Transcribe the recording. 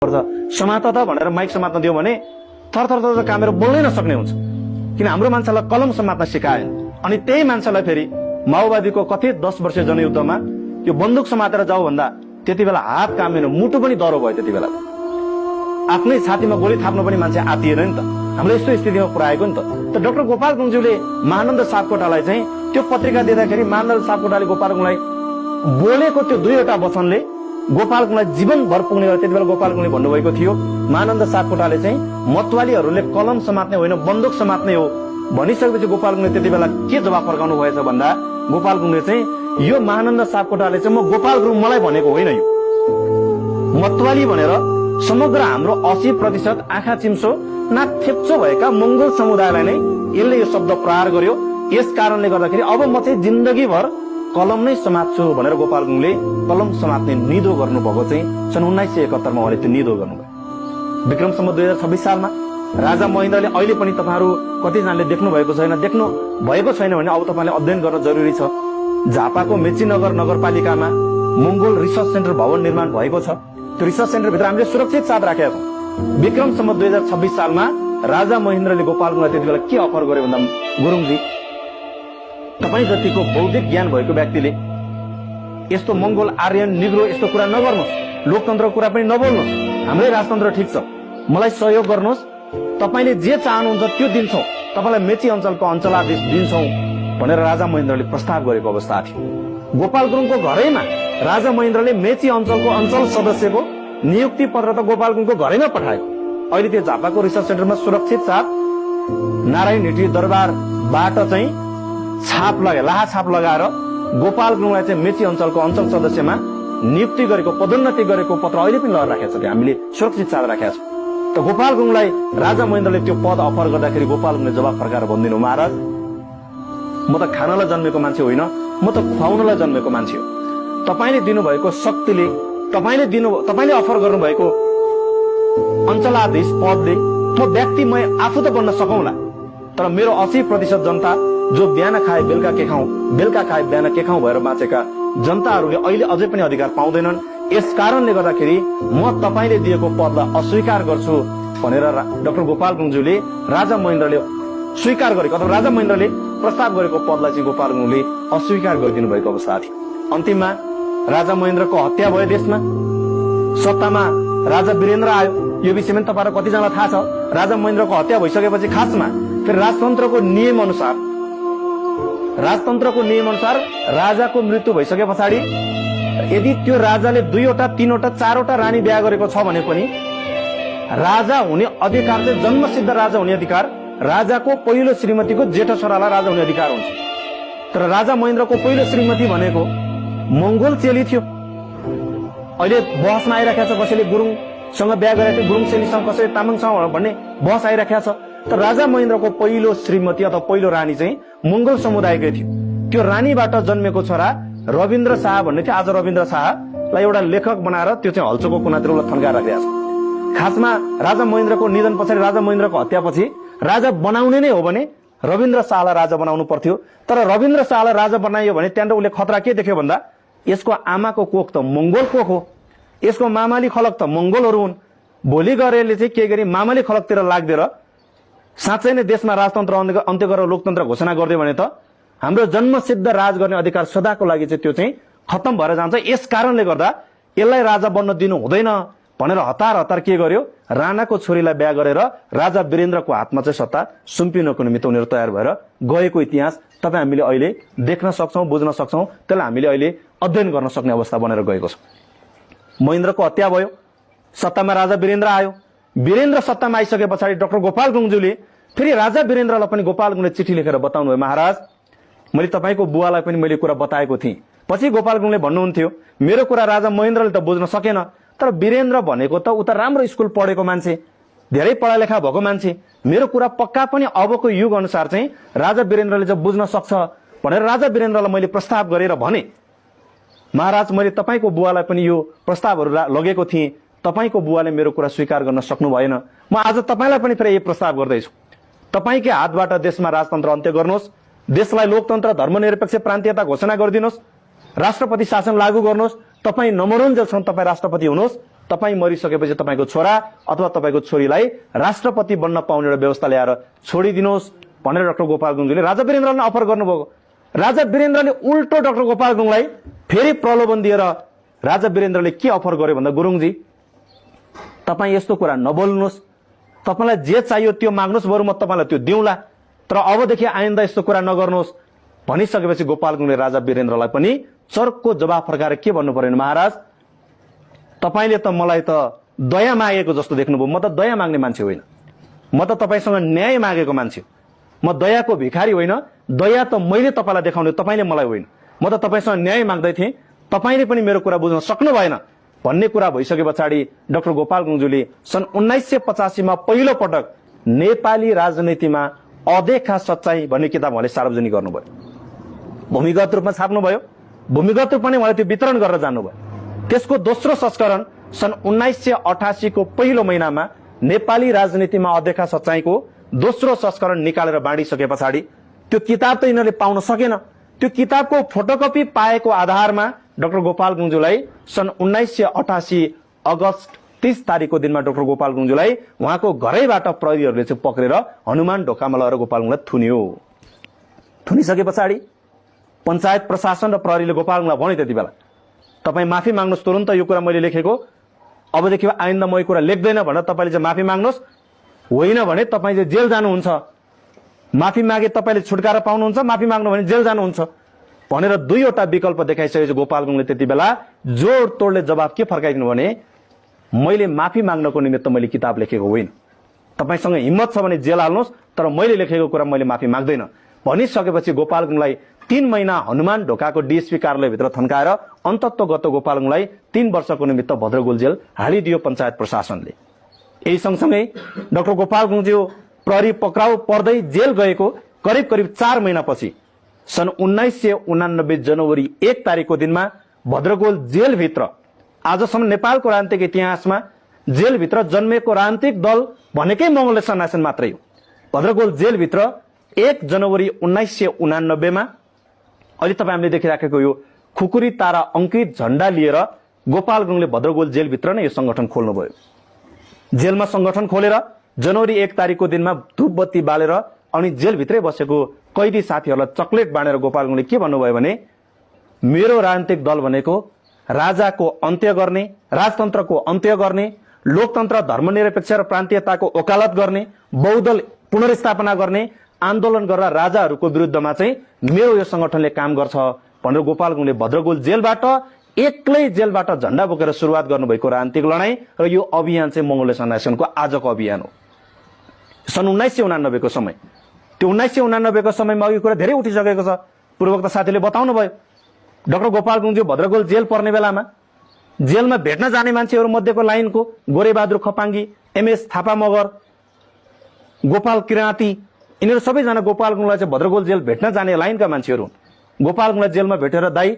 पर्छ। समात त भनेर माइक समात्न दियो भने थरथर कामेर बोल्नै नसक्ने हुन्छ, किन हाम्रो मान्छेलाई कलम समात्न सिकाएन। अनि त्यही मान्छेलाई फेरि माओवादीको कथित 10 वर्षीय जनयुद्धमा यो बन्दुक समातेर जाऊ भन्दा त्यति बेला हात कामेन, मुटु पनि दह्रो भयो। त्यति बेला आफ्नै छातीमा गोली थाप्नु पनि मान्छे आतिएन नि त। हामीले यस्तो स्थितिमा पुर्याएको नि त। त डाक्टर गोपाल गुरुङज्यूले महानन्द सापकोटालाई चाहिँ त्यो पत्रिका दिँदाखेरि महानन्द सापकोटाले गोपाल गुरुङलाई बोलेको त्यो 2वटा वचनले गोपाल गुरुङलाई जीवनभर पुग्ने गरे। त्यति बेला गोपाल गुरुङले भन्नुभएको थियो, महानन्द सापकोटाले चाहिँ मतवालीहरूले कलम समात्ने होइन बन्दुक समात्ने हो भनिसकेपछि गोपाल गुरुङले त्यति बेला के जवाब फर्काउनु भएछ भन्दा गोपाल गुरुङले चाहिँ यो महानन्द सापकोटाले चाहिँ म गोपाल गुरुङ मलाई भनेको होइन, यो मतवाली भनेर समग्र हाम्रो 80% आँखा चिम्सो नाक थेप्चो भएका मंगोल समुदायलाई नै यसले यो शब्द प्रहार गर्यो। यस कारणले गर्दाखेरि अब म चाहिँ जिन्दगीभर कलम नै समात्छु भनेर गोपाल गुरुङले कलम समात्ने निधो गर्नुभएको चाहिँ सन् 1971 मा उहाँले त्यो निधो गर्नुभयो। विक्रम सम्वत 2026 सालमा राजा महेन्द्रले अहिले पनि तपाईहरु कतिजनाले देख्नु भएको छैन, देख्नु भएको छैन भने अब तपाईले अध्ययन गर्न जरुरी छ। झापाको मेचीनगर नगरपालिकामा मंगोल रिसर्च सेन्टर भवन निर्माण भएको छ। त्यो रिसर्च सेन्टर भित्र हामीले सुरक्षित साथ राखेका छौं। विक्रम सम्वत 2026 सालमा राजा महेन्द्रले गोपाल गुरुङलाई त्यति बेला के अफर गर्यो भन्दा, गुरुङजी तपाई जतिको बौद्धिक ज्ञान भएको व्यक्तिले यस्तो मंगोल आर्यन निग्रो यस्तो कुरा नगर्नुस्, लोकतन्त्रको कुरा पनि नबोल्नुस्, हाम्रै राजतन्त्र ठीक छ, मलाई सहयोग गर्नुस्, तपाईले जे चाहनुहुन्छ त्यो दिन्छौं, तपाईलाई मेची अञ्चलको अञ्चलाधीश दिन्छौं भनेर राजा महेन्द्रले प्रस्ताव गरेको अवस्था थियो। गोपाल गुरुङको घरैमा राजा महेन्द्रले मेची अञ्चलको अञ्चल सदस्यको नियुक्ति पत्र त गोपाल गुरुङको घरैमा पठाएको। अहिले त्यो झापाको रिसर्च सेन्टरमा सुरक्षित साथ नारायण हिटी दरबारबाट चाहिँ लाहा छाप लगाएर गोपाल गुरुङलाई चाहिँ मेची अञ्चलको अञ्चल सदस्यमा नियुक्ति गरेको, पदोन्नति गरेको पत्र अहिले पनि लगाएर राखेको छ। हामीले सुरक्षित साथ राखेका छौं। त गोपाल गुरुङलाई राजा महेन्द्रले त्यो पद अफर गर्दाखेरि गोपाल गुरुङले जवाब फर्काएर भन्दिनु, महाराज म त खानलाई जन्मेको मान्छे होइन, म त खुवाउनलाई जन्मेको मान्छे हो। तपाईले दिनुभएको शक्तिले, तपाईले अफर गर्नुभएको अञ्चलाधीश पदले म व्यक्ति म आफू त बन्न सकौंला, तर मेरो 80% जनता जो बिहान खाए बेलुका के खाउँ, बेलुका खाए बिहान के खाउँ भएर बाँचेका जनताहरूले अहिले अझै पनि अधिकार पाउँदैनन्। यस कारणले गर्दाखेरि म तपाईले दिएको पदलाई अस्वीकार गर्छु भनेर डाक्टर गोपाल गुरुङज्यूले राजा महेन्द्रले स्वीकार गरेको अथवा राजा महेन्द्रले प्रस्ताव गरेको पदलाई चाहिँ गोपाल गुरुङले अस्वीकार गरिदिनु भएको अवस्था थियो। अन्तिममा राजा महेन्द्रको हत्या भयो, देशमा सत्तामा राजा वीरेन्द्र आयो। यो विषयमा तपाईहरु कतिजनालाई थाहा छ। राजा महेन्द्रको हत्या भइसकेपछि खासमा फेरि राजतन्त्रको नियम अनुसार राजाको मृत्यु भइसके पछाडि यदि त्यो राजाले 2वटा 3वटा 4वटा रानी बिहा गरेको छ भने पनि राजा हुने अधिकार चाहिँ जन्मसिद्ध राजा हुने अधिकार राजाको पहिलो श्रीमतीको जेठा छोरालाई राजा हुने अधिकार हुन्छ। तर राजा महेन्द्रको पहिलो श्रीमती भनेको मंगोल चेली थियो। अहिले बहसमा आइराखेको छ, कसैले गुरुङसँग बिहा गरेको, गुरुङ चेलीसँग, कसैले तामाङसँग भन्ने बहस आइराखेको छ। तर राजा महेन्द्रको पहिलो श्रीमती अथवा पहिलो रानी चाहिँ मंगोल समुदायकै थियो। त्यो रानीबाट जन्मेको छोरा रविन्द्र शाह भन्ने थियो। आज रविन्द्र शाहलाई एउटा लेखक बनाएर त्यो चाहिँ हल्चोको कुनातिर थन्काएर राखिरहेको छ। खासमा राजा महेन्द्रको निधन पछाडि, राजा महेन्द्रको हत्यापछि राजा बनाउने नै हो भने रविन्द्र शाहलाई राजा बनाउनु पर्थ्यो। तर रविन्द्र शाहलाई राजा बनाइयो भने त्यहाँबाट उसले खतरा के देख्यो भन्दा, यसको आमाको कोख त मंगोल कोख हो, यसको मामाली खलक त मंगोलहरू हुन्। भोलि गएर यसले चाहिँ के गरी मामाली खलकतिर लाग्दिएर साँच्चै नै देशमा राजतन्त्र अन्त्य गरेर लोकतन्त्र घोषणा गरिदियो भने त हाम्रो जन्मसिद्ध राज गर्ने अधिकार सदाको लागि चाहिँ त्यो चाहिँ खत्तम भएर जान्छ। यस कारणले गर्दा यसलाई राजा बन्न दिनु हुँदैन भनेर हतार के गर्यो, राणाको छोरीलाई बिहा गरेर राजा वीरेन्द्रको हातमा चाहिँ सत्ता सुम्पिनको निमित्त उनीहरू तयार भएर गएको इतिहास तपाईँ हामीले अहिले देख्न सक्छौं, बुझ्न सक्छौं। त्यसलाई हामीले अहिले अध्ययन गर्न सक्ने अवस्था बनेर गएको छ। महेन्द्रको हत्या भयो, सत्तामा राजा वीरेन्द्र आयो। वीरेन्द्र सत्तामा आइसके पछाडि डाक्टर गोपाल गुरुङज्यूले फेरि राजा वीरेन्द्रलाई पनि गोपाल गुरुङले चिठी लेखेर बताउनु भयो, महाराज मैले तपाईको बुवालाई पनि मैले कुरा बताएको थिएँ। पछि गोपाल गुरुङले भन्नुहुन्थ्यो, मेरो कुरा राजा महेन्द्रले त बुझ्न सकेन, तर वीरेन्द्र भनेको त उता राम्रो स्कुल पढेको मान्छे, धेरै पढा लेखा भएको मान्छे, मेरो कुरा पक्का पनि अबको युग अनुसार चाहिँ राजा वीरेन्द्रले चाहिँ बुझ्न सक्छ भनेर राजा वीरेन्द्रलाई मैले प्रस्ताव गरेर भने, महाराज मैले तपाईको बुवालाई पनि यो प्रस्तावहरू लगेको थिएँ, तपाईको बुवाले मेरो कुरा स्वीकार गर्न सक्नु भएन। म आज तपाईलाई पनि फेरि यो प्रस्ताव गर्दैछु, तपाईकै हातबाट देशमा राजतन्त्र अन्त्य गर्नुहोस्, देशलाई लोकतन्त्र धर्मनिरपेक्ष प्रान्तीयता घोषणा गरिदिनुहोस्, राष्ट्रपति शासन लागू गर्नुहोस्, तपाई नमरुन्जेलसम्म तपाई राष्ट्रपति हुनुहोस् तपाईँ मरिसकेपछि तपाईँको छोरा अथवा तपाईँको छोरीलाई राष्ट्रपति बन्न पाउने एउटा व्यवस्था ल्याएर छोडिदिनुहोस् भनेर डाक्टर गोपाल गुरुङजीले राजा वीरेन्द्रलाई अफर गर्नुभएको। राजा वीरेन्द्रले उल्टो डाक्टर गोपाल गुरुङलाई फेरि प्रलोभन दिएर राजा वीरेन्द्रले के अफर गर्यो भन्दा गुरुङजी तपाईँ यस्तो कुरा नबोल्नुहोस्, तपाईँलाई जे चाहियो त्यो माग्नुहोस्, बरु म तपाईँलाई त्यो दिउँला, तर अबदेखि आइन्दा यस्तो कुरा नगर्नुहोस् भनिसकेपछि गोपाल गुरुङले राजा वीरेन्द्रलाई पनि चर्को जवाफ फर्काएर के भन्नु पर्यो, महाराज तपाईँले त मलाई त दया मागेको जस्तो देख्नुभयो, म त दया माग्ने मान्छे होइन, म त तपाईँसँग न्याय मागेको मान्छे, म दयाको भिखारी होइन, दया त मैले तपाईँलाई देखाउने, तपाईँले मलाई होइन, म त तपाईँसँग न्याय माग्दै थिएँ, तपाईँले पनि मेरो कुरा बुझ्न सक्नु भएन भन्ने कुरा भइसके पछाडि डाक्टर गोपाल गुरुङज्यूले सन् 1985 मा पहिलो पटक नेपाली राजनीतिमा अदेखा सच्चाई भन्ने किताब उहाँले सार्वजनिक गर्नुभयो, भूमिगत रूपमा छाप्नुभयो, भूमिगत रूपमा नै उहाँले त्यो वितरण गरेर जानुभयो। त्यसको दोस्रो संस्करण सन् 1988 को पहिलो महिनामा नेपाली राजनीतिमा अदेखा सच्चाईको दोस्रो संस्करण निकालेर बाँडिसके पछाडि त्यो किताब त यिनीहरूले पाउन सकेन। त्यो किताबको फोटोकपी पाएको आधारमा डाक्टर गोपाल गुरुङज्यूलाई सन् 1988 अगस्त 30 तारिकको दिनमा डाक्टर गोपाल गुरुङज्यूलाई उहाँको घरैबाट प्रहरीहरूले चाहिँ पक्रेर हनुमान ढोकामा लगेर गोपाल गुरुङलाई थुन्यो। थुनिसके पछाडि पञ्चायत प्रशासन र प्रहरीले गोपाल गुरुङलाई भन्यो त्यति बेला तपाईँ माफी माग्नुहोस्, तुरन्त यो कुरा मैले लेखेको, अबदेखि आइन्दा म यो कुरा लेख्दैन भनेर तपाईँले चाहिँ माफी माग्नुहोस्, होइन भने तपाईँ चाहिँ जेल जानुहुन्छ, माफी मागे तपाईँले छुटकारा पाउनुहुन्छ, माफी माग्नु भने जेल जानुहुन्छ भनेर दुईवटा विकल्प देखाइसकेपछि गोपाल गुरुङले त्यति बेला जोड तोडले जवाब के फर्काइदिनु भने मैले माफी माग्नको निमित्त मैले किताब लेखेको होइन, तपाईँसँग हिम्मत छ भने जेल हाल्नुहोस्, तर मैले लेखेको कुरा मैले माफी माग्दैन भनिसकेपछि गोपाल गुरुङलाई 3 महिना हनुमान ढोकाको डीएसपी कार्यालयभित्र थन्काएर अन्तत्व गत गोपाल गुरुङलाई 3 वर्षको निमित्त भद्रगोल जेल हालिदियो पञ्चायत प्रशासनले। यही सँगसँगै डाक्टर गोपाल गुरुङज्यू प्रहरी पक्राउ पर्दै जेल गएको करिब 4 महिनापछि सन् 1989 जनवरी 1 तारिकको दिनमा भद्रगोल जेलभित्र आजसम्म नेपालको राजनीतिक इतिहासमा जेलभित्र जन्मेको राजनीतिक दल भनेकै मङ्गले सन्यासन मात्रै हो। भद्रगोल जेलभित्र 1 जनवरी 1989 मा अहिले तपाईँ हामीले देखिराखेको यो खुकुरी तारा अंकित झण्डा लिएर गोपाल गुरुङले भद्रगोल जेलभित्र नै यो संगठन खोल्नुभयो। जेलमा संगठन खोलेर जनवरी 1 तारिकको दिनमा धूप बत्ती बालेर अनि जेलभित्रै बसेको कैदी साथीहरूलाई चकलेट बाँडेर गोपाल गुरुङले के भन्नुभयो भने मेरो राजनीतिक दल भनेको राजाको अन्त्य गर्ने, राजतन्त्रको अन्त्य गर्ने, लोकतन्त्र, धर्मनिरपेक्ष र प्रान्तीयताको वकालत गर्ने, बहुदल पुनर्स्थापना गर्ने आन्दोलन गरेर राजाहरूको विरुद्धमा चाहिँ मेरो यो संगठनले काम गर्छ भनेर गोपाल गुरुङले भद्रगोल जेलबाट एक्लै जेलबाट झण्डा बोकेर सुरुवात गर्नुभएको राजनीतिक लडाईँ र यो अभियान चाहिँ मङ्गोले सन्यासनको आजको अभियान हो। सन् 1989 को समय, त्यो 1989 को समयमा अघि कुरा धेरै उठिसकेको छ, पूर्वोक्त साथीले बताउनु भयो। डाक्टर गोपाल गुरुङज्यू भद्रगोल जेल पर्ने बेलामा जेलमा भेट्न जाने मान्छेहरू मध्येको लाइनको गोरेबहादुर खपाङ्गी, एमएस थापा मगर, गोपाल किराँती, यिनीहरू सबैजना गोपाल गुरुङलाई चाहिँ भद्रगोल जेल भेट्न जाने लाइनका मान्छेहरू। गोपाल गुरुङलाई जेलमा भेटेर दाई